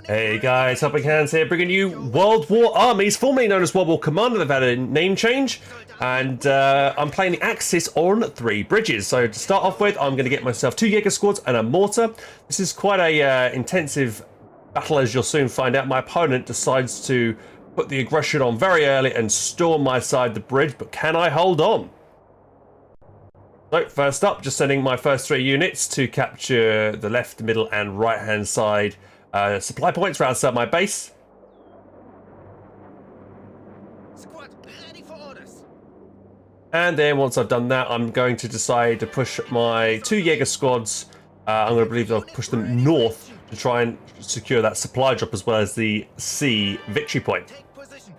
Hey guys, HelpingHans here, bringing you World War Armies, formerly known as World War Commander. They've had a name change, and I'm playing the Axis on 3 bridges. So to start off with, I'm going to get myself 2 Jaeger squads and a mortar. This is quite a intensive battle, as you'll soon find out. My opponent decides to put the aggression on very early and storm my side of the bridge, but can I hold on? So first up, just sending my first 3 units to capture the left, middle and right hand side supply points right outside my base. Squad ready for orders. And then once I've done that, I'm going to decide to push my 2 Jaeger squads. I'm going to believe I'll push them north to try and secure that supply drop as well as the sea victory point. Take position.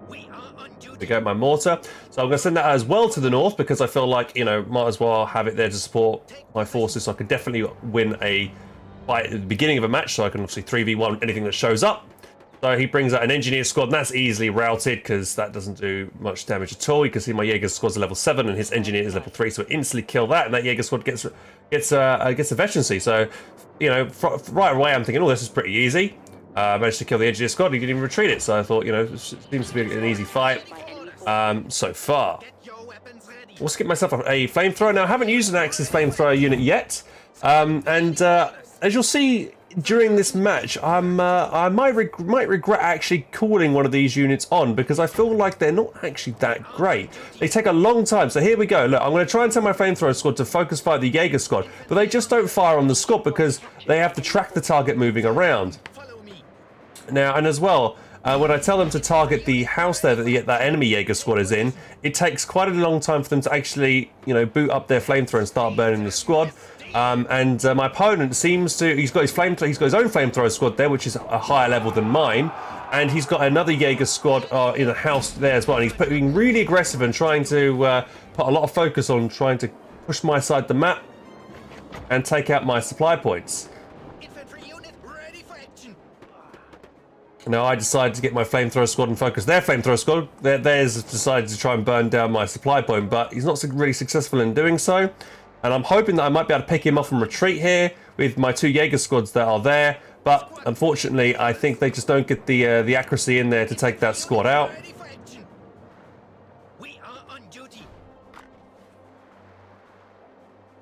We are on duty. To go my mortar. So I'm going to send that as well to the north because I feel like, you know, might as well have it there to support my forces, so I can definitely win a fight at the beginning of a match, so I can obviously 3v1 anything that shows up. So he brings out an engineer squad, and that's easily routed because that doesn't do much damage at all. You can see my Jaeger squad's level 7 and his engineer is level 3, so instantly kill that, and that Jaeger squad gets a veterancy. So, you know, right away I'm thinking, oh, this is pretty easy. Managed to kill the engineer squad, he didn't even retreat it, so I thought, you know, it seems to be an easy fight so far. Get your weapons ready. We'll skip myself a flamethrower. Now, I haven't used an Axis flamethrower unit yet, as you'll see during this match, I might regret actually calling one of these units on because I feel like they're not actually that great. They take a long time. So here we go. Look, I'm going to try and tell my flamethrower squad to focus fire the Jaeger squad, but they just don't fire on the squad because they have to track the target moving around. Follow me. Now, and as well, when I tell them to target the house there that that enemy Jaeger squad is in, it takes quite a long time for them to actually, you know, boot up their flamethrower and start burning the squad. My opponent seems to, he's got his own flamethrower squad there, which is a higher level than mine, and he's got another Jaeger squad in a house there as well, and he's being really aggressive and trying to put a lot of focus on trying to push my side of the map and take out my supply points. Infantry unit ready for action. Now I decided to get my flamethrower squad and focus their flamethrower squad. Theirs decided to try and burn down my supply point, but he's not really successful in doing so. And I'm hoping that I might be able to pick him off and retreat here with my 2 Jaeger squads that are there. But unfortunately, I think they just don't get the accuracy in there to take that squad out. Ready for action. We are on duty.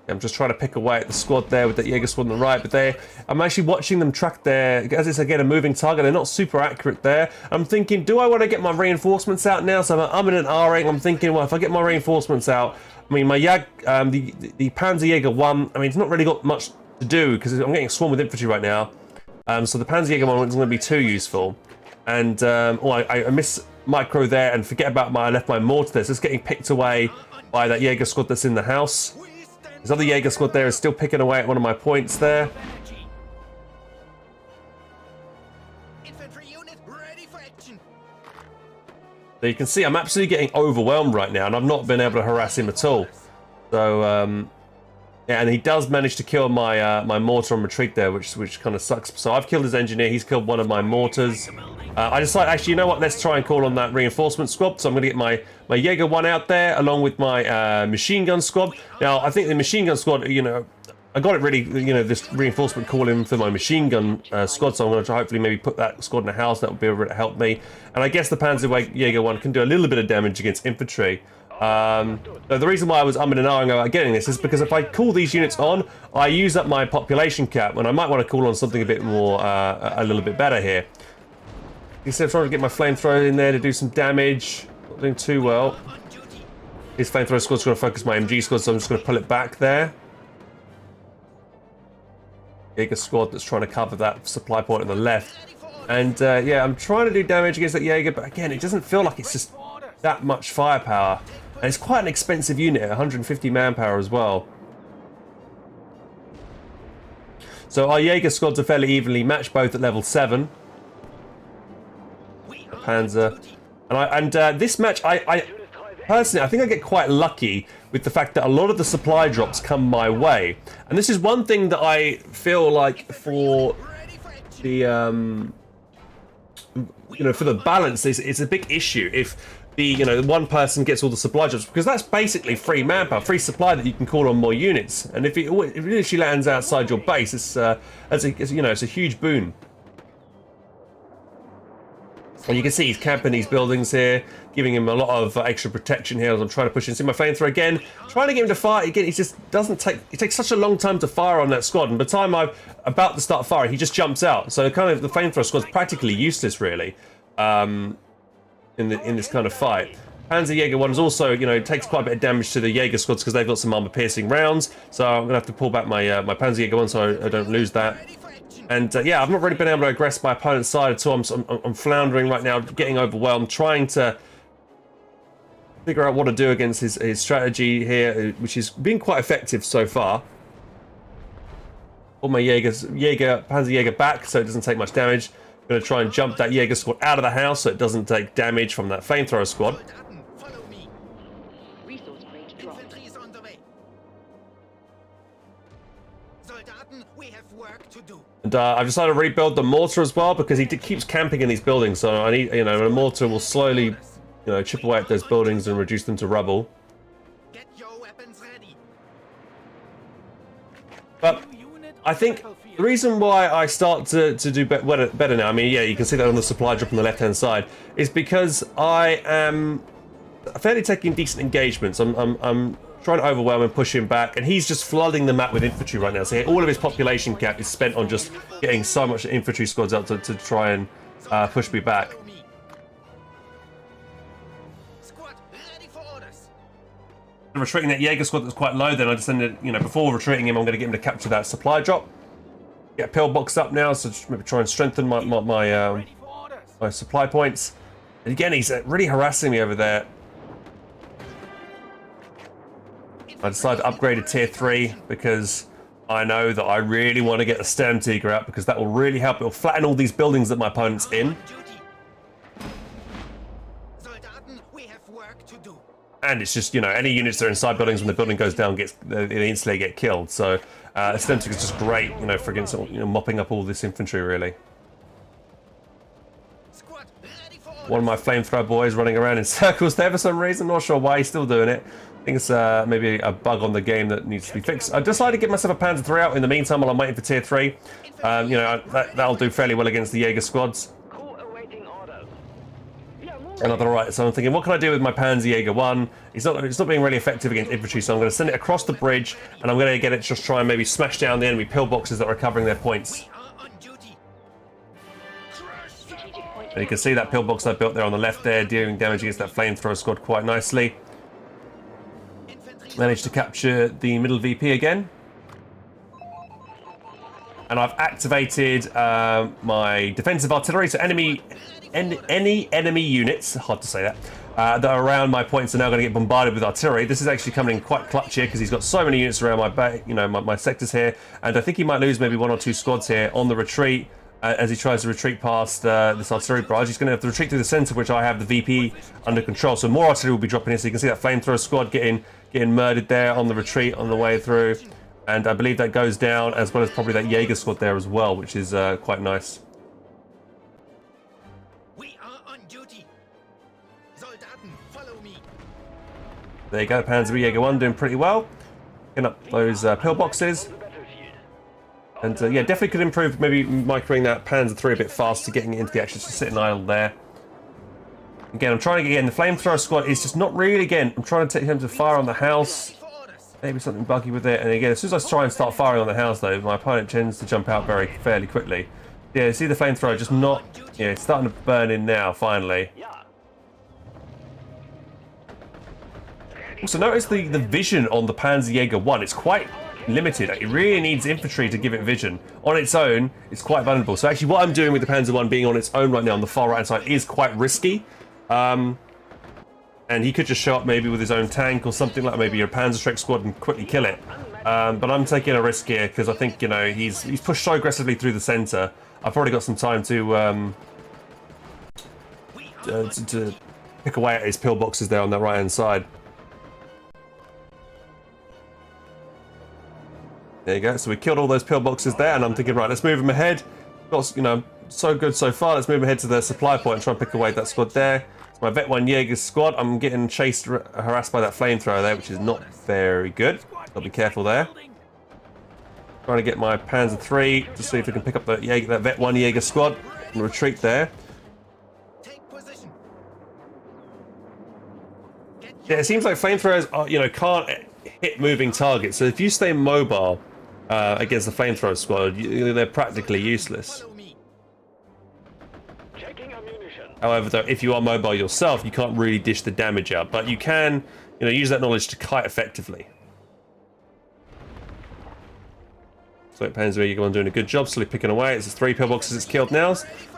I'm just trying to pick away at the squad there with that Jaeger squad on the right, but I'm actually watching them track their, as it's again a moving target, they're not super accurate there. I'm thinking, do I want to get my reinforcements out now? So I'm in an R-ring, I'm thinking, well, if I get my reinforcements out, I mean, my the Panzer Jaeger 1, I mean, it's not really got much to do because I'm getting swarmed with infantry right now. So the Panzer Jaeger 1 is going to be too useful. And I miss micro there and forget about I left my mortar there. So it's getting picked away by that Jaeger squad that's in the house. This other Jaeger squad there is still picking away at one of my points there. Infantry unit ready for action. So you can see I'm absolutely getting overwhelmed right now, and I've not been able to harass him at all. So yeah, and he does manage to kill my my mortar on retreat there, which kind of sucks. So I've killed his engineer. He's killed one of my mortars. I decided, actually, you know what? Let's try and call on that reinforcement squad. So I'm going to get my Jaeger 1 out there along with my machine gun squad. Now I think the machine gun squad, you know, I got it really, you know, this reinforcement call in for my machine gun squad, so I'm going to try hopefully maybe put that squad in a house. That will be able to help me. And I guess the Panzer Jaeger 1 can do a little bit of damage against infantry. So the reason why I was umming and ahhing about getting this is because if I call these units on, I use up my population cap, and I might want to call on something a bit more, a little bit better here. Instead of trying to get my flamethrower in there to do some damage, not doing too well. His flamethrower squad's going to focus my MG squad, so I'm just going to pull it back there. Jaeger squad that's trying to cover that supply point on the left. And yeah, I'm trying to do damage against that Jaeger, but again, it doesn't feel like it's just that much firepower. And it's quite an expensive unit, 150 manpower as well. So our Jaeger squads are fairly evenly matched, both at level 7. The Panzer. And this match, I personally, I think I get quite lucky with the fact that a lot of the supply drops come my way. And this is one thing that I feel like for the, you know, for the balance, it's a big issue. If one person gets all the supply jobs, because that's basically free manpower, free supply that you can call on more units. And if it literally lands outside your base, it's a huge boon. And you can see he's camping these buildings here, giving him a lot of extra protection here as I'm trying to push in. See my flamethrower again, trying to get him to fire. Again, he just doesn't take, it takes such a long time to fire on that squad. And by the time I'm about to start firing, he just jumps out. So kind of the flamethrower squad's practically useless, really, in this kind of fight. Panzerjäger 1 is also, takes quite a bit of damage to the Jaeger squads because they've got some armor-piercing rounds. So I'm going to have to pull back my my Panzerjäger 1 so I don't lose that. And yeah, I've not really been able to aggress my opponent's side at all. I'm floundering right now, getting overwhelmed, trying to figure out what to do against his strategy here, which is being quite effective so far. All my Panzerjäger back so it doesn't take much damage. I'm going to try and jump that Jaeger squad out of the house so it doesn't take damage from that flamethrower squad. Infantry is on the way. Soldaten, we have work to do. And I've decided to rebuild the mortar as well because he keeps camping in these buildings. So I need, a mortar will slowly, chip away at those buildings and reduce them to rubble. Get your weapons ready. But I think the reason why I start to do better now, I mean, yeah, you can see that on the supply drop on the left-hand side, is because I am fairly taking decent engagements. I'm trying to overwhelm and push him back, and he's just flooding the map with infantry right now. So all of his population cap is spent on just getting so much infantry squads out to try and push me back. Squad, ready for orders. Retreating that Jaeger squad that's quite low, then I just ended, before retreating him, I'm going to get him to capture that supply drop. Get a pillbox up now, so just maybe try and strengthen my supply points. And again, he's really harassing me over there. I decided to upgrade to tier 3 because I know that I really want to get the Sturmtiger out because that will really help. It will flatten all these buildings that my opponent's in. Soldaten, we have work to do. And it's just, any units that are inside buildings, when the building goes down, they instantly get killed. So Sturmtiger is just great, for against, mopping up all this infantry, really. Squad, ready for orders. One of my flamethrower boys running around in circles there for some reason. Not sure why he's still doing it. I think it's maybe a bug on the game that needs to be fixed. I decided to get myself a Panzer 3 out in the meantime while I'm waiting for tier 3. That'll do fairly well against the Jaeger squads. Another right, so I'm thinking, what can I do with my Panzerjäger 1? It's not being really effective against infantry, so I'm going to send it across the bridge, and I'm going to get it to just try and maybe smash down the enemy pillboxes that are recovering their points. We are on duty. And you can see that pillbox I built there on the left there, dealing damage against that flamethrower squad quite nicely. Managed to capture the middle VP again. And I've activated my defensive artillery, so any enemy units, hard to say that, that are around my points are now going to get bombarded with artillery. This is actually coming in quite clutch here because he's got so many units around my sectors here, and I think he might lose maybe 1 or 2 squads here on the retreat as he tries to retreat past this artillery barrage. He's going to have to retreat through the center, which I have the VP under control. So more artillery will be dropping in. So you can see that flamethrower squad getting murdered there on the retreat on the way through. And I believe that goes down, as well as probably that Jaeger squad there as well, which is quite nice. We are on duty. Soldaten, follow me. There you go, Panzerjäger 1 doing pretty well. Picking up those pillboxes. And yeah, definitely could improve maybe microing that Panzer 3 a bit faster, getting it into the action, just sitting idle there. Again, I'm trying to get in. The flamethrower squad is just not really, again, I'm trying to take him to fire on the house. Maybe something buggy with it. And again, as soon as I try and start firing on the house, though, my opponent tends to jump out fairly quickly. Yeah, see the flamethrower just not... Yeah, it's starting to burn in now, finally. Also, notice the vision on the Panzerjäger 1. It's quite limited. It really needs infantry to give it vision. On its own, it's quite vulnerable. So actually, what I'm doing with the Panzer 1 being on its own right now on the far right-hand side is quite risky. And he could just show up maybe with his own tank or something like maybe a Panzerschreck squad and quickly kill it. But I'm taking a risk here because I think, he's pushed so aggressively through the center. I've already got some time to pick away at his pillboxes there on that right-hand side. There you go. So we killed all those pillboxes there, and I'm thinking, right, let's move him ahead. Got, so good so far. Let's move ahead to the supply point and try and pick away that squad there. My Vet 1 Jaeger squad, I'm getting chased, harassed by that flamethrower there, which is not very good. Gotta be careful there. Trying to get my Panzer 3 to see if we can pick up that Vet 1 Jaeger squad and retreat there. Yeah, it seems like flamethrowers are, can't hit moving targets. So if you stay mobile against the flamethrower squad, they're practically useless. However, though, if you are mobile yourself, you can't really dish the damage out, but you can, use that knowledge to kite effectively. So Panzer Eagle one doing a good job, slowly picking away. It's 3 pillboxes it's killed now,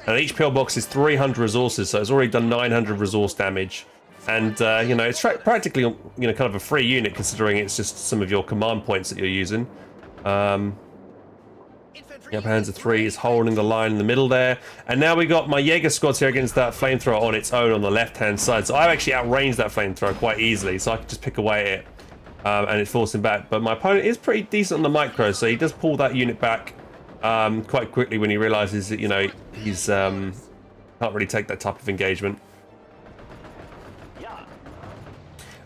and each pillbox is 300 resources, so it's already done 900 resource damage. And it's practically kind of a free unit considering it's just some of your command points that you're using. Panzer 3 is holding the line in the middle there. And now we got my Jaeger squads here against that flamethrower on its own on the left-hand side. So I've actually outranged that flamethrower quite easily, so I can just pick away at it. And it's forcing back. But my opponent is pretty decent on the micro, so he does pull that unit back quite quickly when he realizes that, he's can't really take that type of engagement.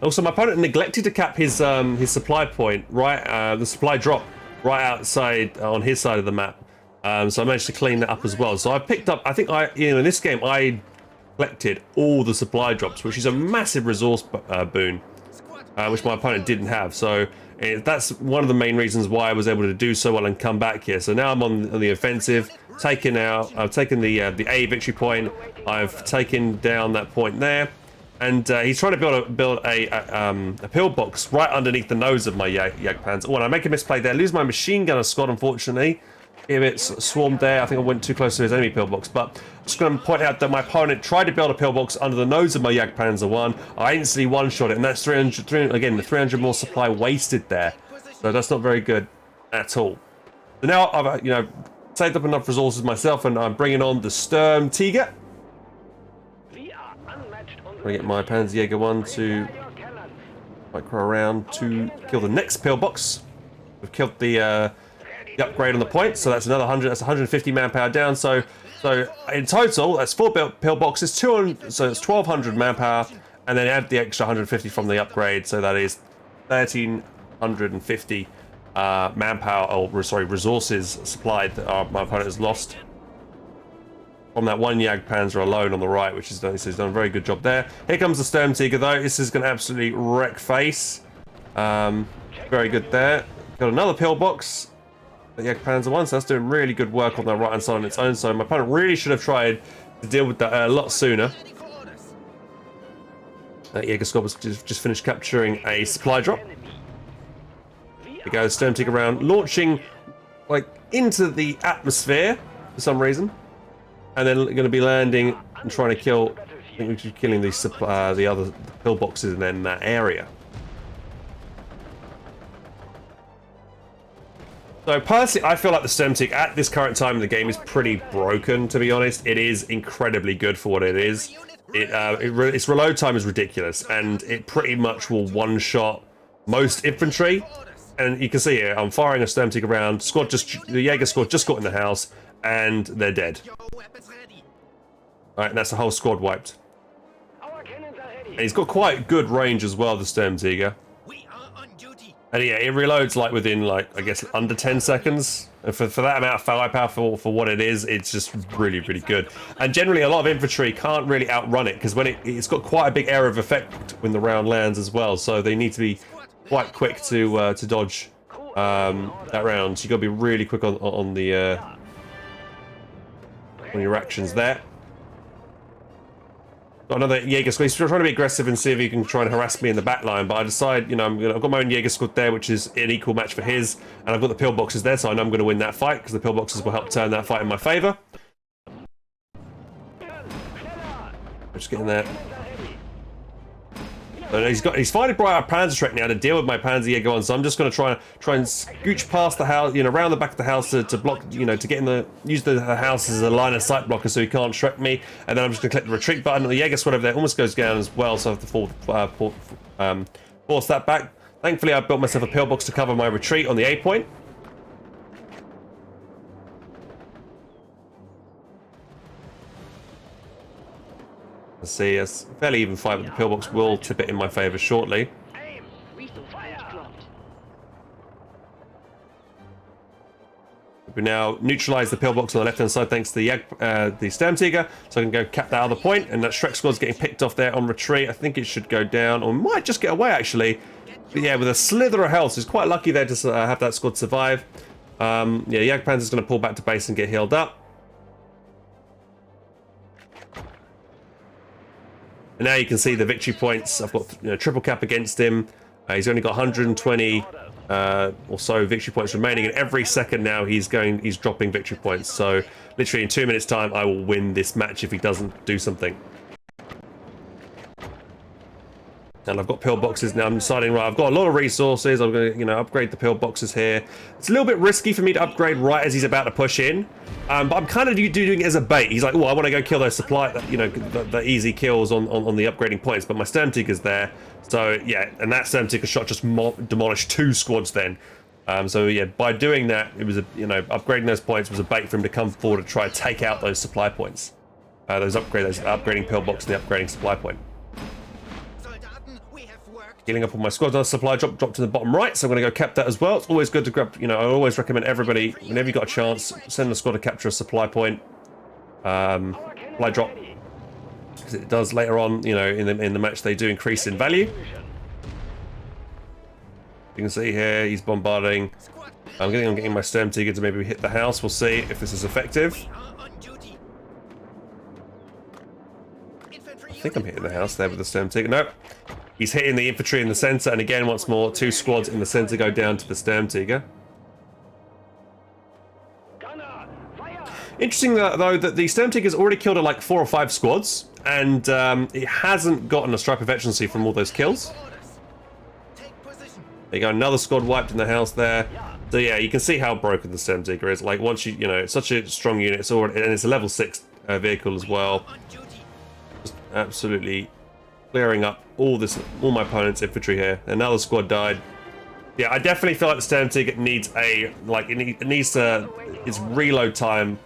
Also, my opponent neglected to cap his supply point, right, the supply drop right outside on his side of the map. So I managed to clean that up as well. So I picked up, I think in this game, I collected all the supply drops, which is a massive resource boon, which my opponent didn't have. So that's one of the main reasons why I was able to do so well and come back here. So now I'm on the offensive, I've taken the A victory point, I've taken down that point there. And he's trying to build a pillbox right underneath the nose of my Jagdpanzer. Oh, and I make a misplay there. Lose my machine gunner squad, unfortunately. If it's swarmed there, I think I went too close to his enemy pillbox. But I'm just going to point out that my opponent tried to build a pillbox under the nose of my Jagdpanzer 1. I instantly one-shot it, and that's 300 again, the 300 more supply wasted there. So that's not very good at all. So now I've saved up enough resources myself, and I'm bringing on the Sturmtiger. I'm going to get my Panzerjäger 1 to micro around to kill the next pillbox. We've killed the upgrade on the point, so that's another 100. That's 150 manpower down. So in total, that's 4 pillboxes, 200. So it's 1200 manpower, and then add the extra 150 from the upgrade. So that is 1350 manpower, or sorry, resources supplied that my opponent has lost from that one Jagdpanzer alone on the right, which is done. So he's done a very good job there. Here comes the Sturmtiger though. This is going to absolutely wreck face. Very good there. Got another pillbox. The Jagdpanzer 1, so that's doing really good work on the right hand side on its own. So my opponent really should have tried to deal with that a lot sooner. That Jaeger squad was just finished capturing a supply drop. There goes Sturmtiger around, launching like into the atmosphere for some reason. And then going to be landing and trying to kill, I think we're killing the other pillboxes in that area. So personally, I feel like the Sturmtiger at this current time in the game is pretty broken, to be honest. It is incredibly good for what it is. Its reload time is ridiculous, and it pretty much will one-shot most infantry. And you can see here, I'm firing a Sturmtiger round. The Jaeger squad just got in the house, and they're dead. Alright, that's the whole squad wiped. And he's got quite good range as well, the Sturmtiger. And yeah, it reloads like within, I guess, under 10 seconds. And for that amount of firepower for what it is, it's just really, really good. And generally, a lot of infantry can't really outrun it, because when it's got quite a big area of effect when the round lands as well. So they need to be quite quick to dodge that round. So you got to be really quick on your actions there. Got another Jaeger squad. He's trying to be aggressive and see if he can try and harass me in the back line, but I decide, I've got my own Jaeger squad there, which is an equal match for his, and I've got the pillboxes there, so I know I'm going to win that fight, because the pillboxes will help turn that fight in my favour. Just getting there. So he's fighting by our Panzer now to deal with my Panzerjäger 1, so I'm just going to try and scooch past the house, around the back of the house to block, to get use the house as a line of sight blocker so he can't Shrek me, and then I'm just going to click the retreat button, and the Jaeger squad over there almost goes down as well, so I have to force that back. Thankfully, I built myself a pillbox to cover my retreat on the A point. I see a fairly even fight, but the pillbox will tip it in my favour shortly. We now neutralise the pillbox on the left-hand side thanks to the Sturmtiger, so I can go cap that other point, and that Shrek squad's getting picked off there on retreat. I think it should go down, or might just get away actually. But yeah, with a slither of health, so it's quite lucky there to have that squad survive. Yeah, Jagdpanzer's going to pull back to base and get healed up. And now you can see the victory points. I've got triple cap against him. He's only got 120 or so victory points remaining, and every second now he's dropping victory points. So literally in 2 minutes time I will win this match if he doesn't do something. And I've got pillboxes now. I'm deciding, right, I've got a lot of resources. I'm going to, upgrade the pillboxes here. It's a little bit risky for me to upgrade right as he's about to push in. But I'm kind of doing it as a bait. He's like, oh, I want to go kill those supply, the easy kills on the upgrading points. But my Sturmtiger's there. So, yeah, and that Sturmtiger shot just demolished 2 squads then. So, yeah, by doing that, it was, upgrading those points was a bait for him to come forward and try to take out those supply points. Those upgrading pillbox and the upgrading supply point. Healing up on my squad. Another supply drop to the bottom right, so I'm going to go cap that as well. It's always good to grab, I always recommend everybody, whenever you got a chance, send the squad to capture a supply point. Supply drop. Because it does later on, in the match, they do increase in value. You can see here, he's bombarding. I'm getting my Sturmtiger to maybe hit the house. We'll see if this is effective. I think I'm hitting the house there with the Sturmtiger. Nope. He's hitting the infantry in the centre, and again, once more, 2 squads in the centre go down to the Sturmtiger. Interesting, though, that the Sturmtiger's already killed like 4 or 5 squads, and it hasn't gotten a stripe of efficiency from all those kills. There you go, another squad wiped in the house there. So yeah, you can see how broken the Sturmtiger is. Like, once it's such a strong unit, it's already, and it's a level 6 vehicle as well. Just absolutely clearing up all my opponent's infantry here. Another squad died. Yeah, I definitely feel like the Sturmtiger needs its reload time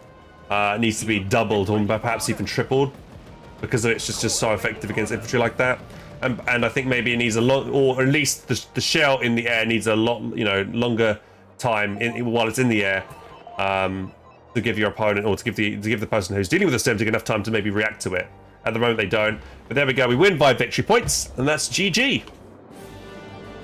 needs to be doubled or perhaps even tripled, because it's just so effective against infantry like that. And I think maybe it needs a lot, or at least the shell in the air needs a lot, longer time while it's in the air, to give your opponent, or to give the person who's dealing with the Sturmtiger enough time to maybe react to it. At the moment they don't, but there we go, we win by victory points, and that's GG.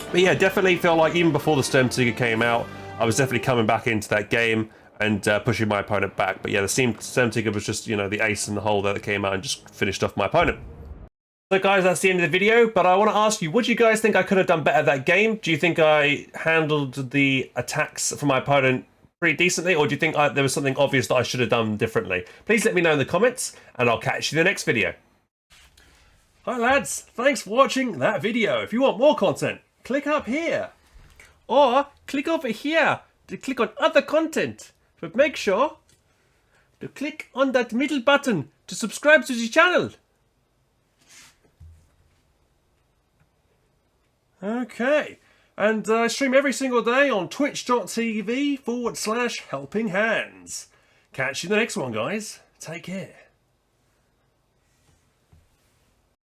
But yeah, definitely feel like even before the Sturmtiger came out, I was definitely coming back into that game and pushing my opponent back. But yeah, the Sturmtiger was just, the ace in the hole there that came out and just finished off my opponent. So guys, that's the end of the video, but I want to ask you, what do you guys think I could have done better that game? Do you think I handled the attacks from my opponent pretty decently, or do you think there was something obvious that I should have done differently? Please let me know in the comments, and I'll catch you in the next video. Hi lads, thanks for watching that video. If you want more content, click up here, or click over here to click on other content. But make sure to click on that middle button to subscribe to the channel. Okay. And I stream every single day on twitch.tv/HelpingHands. Catch you in the next one, guys. Take care.